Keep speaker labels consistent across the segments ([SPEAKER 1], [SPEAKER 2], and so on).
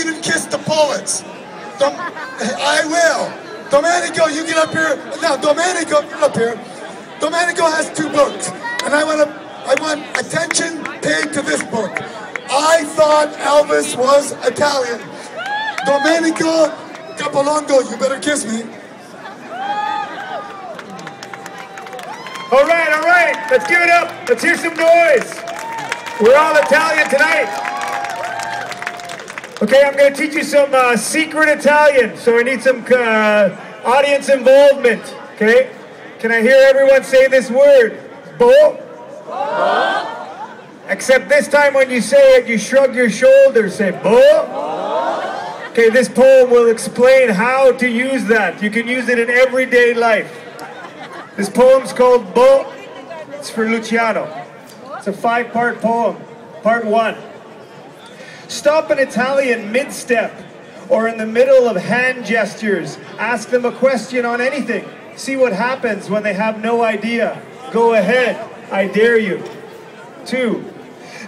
[SPEAKER 1] even kiss the poets. I will. Domenico, you get up here. Now, Domenico, get up here. Domenico has 2 books, and I want attention paid to this book. I thought Elvis was Italian. Domenico Capilongo, you better kiss me.
[SPEAKER 2] All right, let's give it up. Let's hear some noise. We're all Italian tonight. Okay, I'm going to teach you some secret Italian, so I need some audience involvement, okay? Can I hear everyone say this word? Bo? Bo. Except this time when you say it, you shrug your shoulders, say bo. Bo. Okay, this poem will explain how to use that. You can use it in everyday life. This poem's called Bo. It's for Luciano. It's a 5-part poem. Part 1. Stop an Italian mid-step or in the middle of hand gestures. Ask them a question on anything. See what happens when they have no idea. Go ahead. I dare you. 2.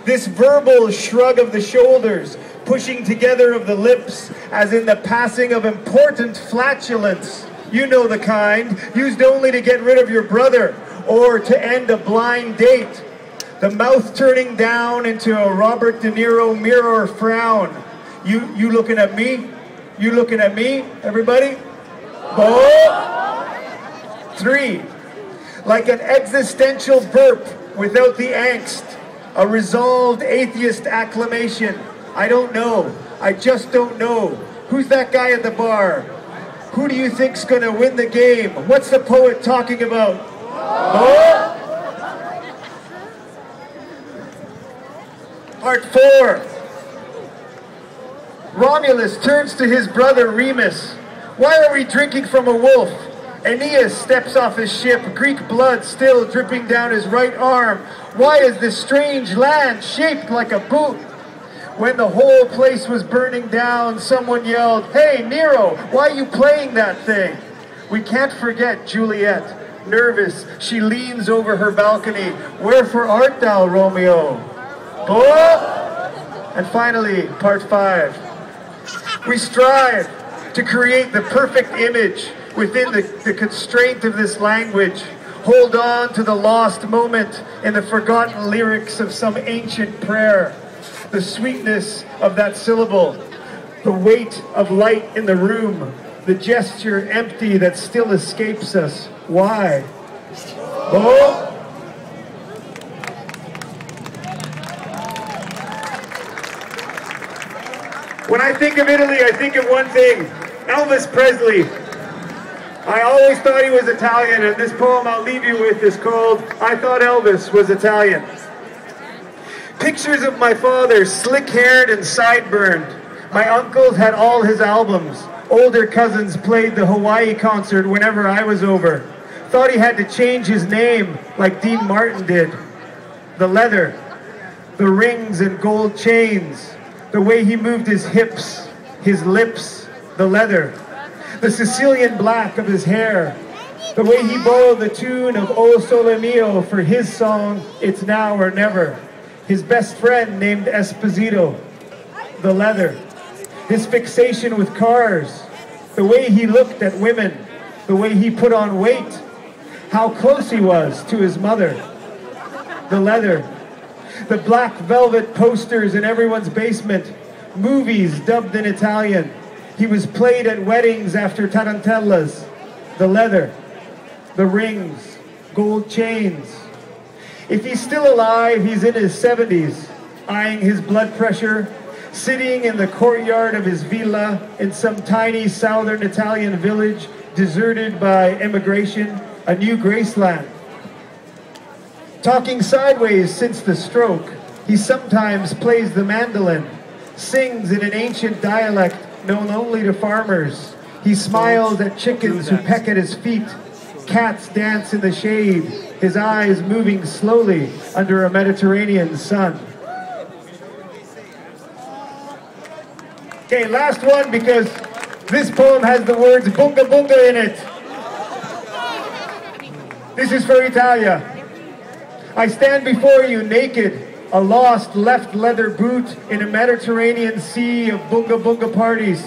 [SPEAKER 2] This verbal shrug of the shoulders, pushing together of the lips, as in the passing of important flatulence. You know the kind, used only to get rid of your brother or to end a blind date. The mouth turning down into a Robert De Niro mirror frown. You looking at me? You looking at me, everybody? Bo. 3. Like an existential burp without the angst. A resolved atheist acclamation. I don't know. I just don't know. Who's that guy at the bar? Who do you think's gonna win the game? What's the poet talking about? Oh? Part 4. Romulus turns to his brother Remus. Why are we drinking from a wolf? Aeneas steps off his ship, Greek blood still dripping down his right arm. Why is this strange land shaped like a boot? When the whole place was burning down, someone yelled, "Hey, Nero, why are you playing that thing?" We can't forget Juliet. Nervous, she leans over her balcony. Wherefore art thou, Romeo? Oh! And finally, part 5. We strive to create the perfect image within the constraint of this language. Hold on to the lost moment in the forgotten lyrics of some ancient prayer. The sweetness of that syllable, the weight of light in the room, the gesture empty that still escapes us. Why? Oh! When I think of Italy, I think of one thing, Elvis Presley. I always thought he was Italian, and this poem I'll leave you with is called, I Thought Elvis Was Italian. Pictures of my father, slick-haired and sideburns. My uncles had all his albums. Older cousins played the Hawaii concert whenever I was over. Thought he had to change his name like Dean Martin did. The leather, the rings and gold chains, the way he moved his hips, his lips, the leather, the Sicilian black of his hair, the way he borrowed the tune of O Sole Mio for his song, It's Now or Never. His best friend named Esposito, the leather, his fixation with cars, the way he looked at women, the way he put on weight, how close he was to his mother, the leather, the black velvet posters in everyone's basement, movies dubbed in Italian. He was played at weddings after tarantellas, the leather, the rings, gold chains. If he's still alive, he's in his 70s, eyeing his blood pressure, sitting in the courtyard of his villa in some tiny southern Italian village, deserted by immigration, a new Graceland. Talking sideways since the stroke, he sometimes plays the mandolin, sings in an ancient dialect known only to farmers. He smiles at chickens who peck at his feet. Cats dance in the shade, his eyes moving slowly under a Mediterranean sun. Okay, last one, because this poem has the words bunga bunga in it. This is for Italia. I stand before you naked, a lost left leather boot in a Mediterranean sea of bunga bunga parties.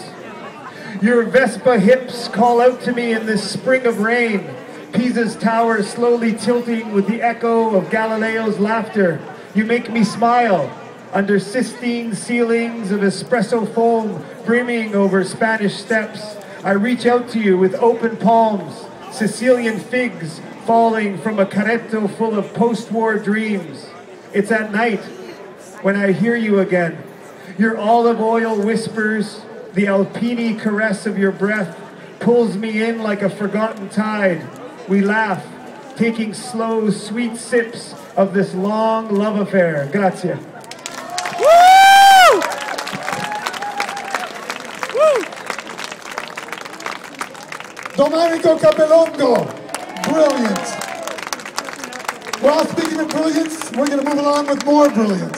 [SPEAKER 2] Your Vespa hips call out to me in this spring of rain, Pisa's tower slowly tilting with the echo of Galileo's laughter. You make me smile under Sistine ceilings of espresso foam brimming over Spanish steps. I reach out to you with open palms, Sicilian figs falling from a carretto full of post-war dreams. It's at night when I hear you again. Your olive oil whispers, the Alpini caress of your breath pulls me in like a forgotten tide. We laugh, taking slow, sweet sips of this long love affair. Grazie.
[SPEAKER 3] Woo! Woo!
[SPEAKER 1] Domenico Capilongo, brilliant. Well, speaking of brilliance, we're going to move along with more brilliance.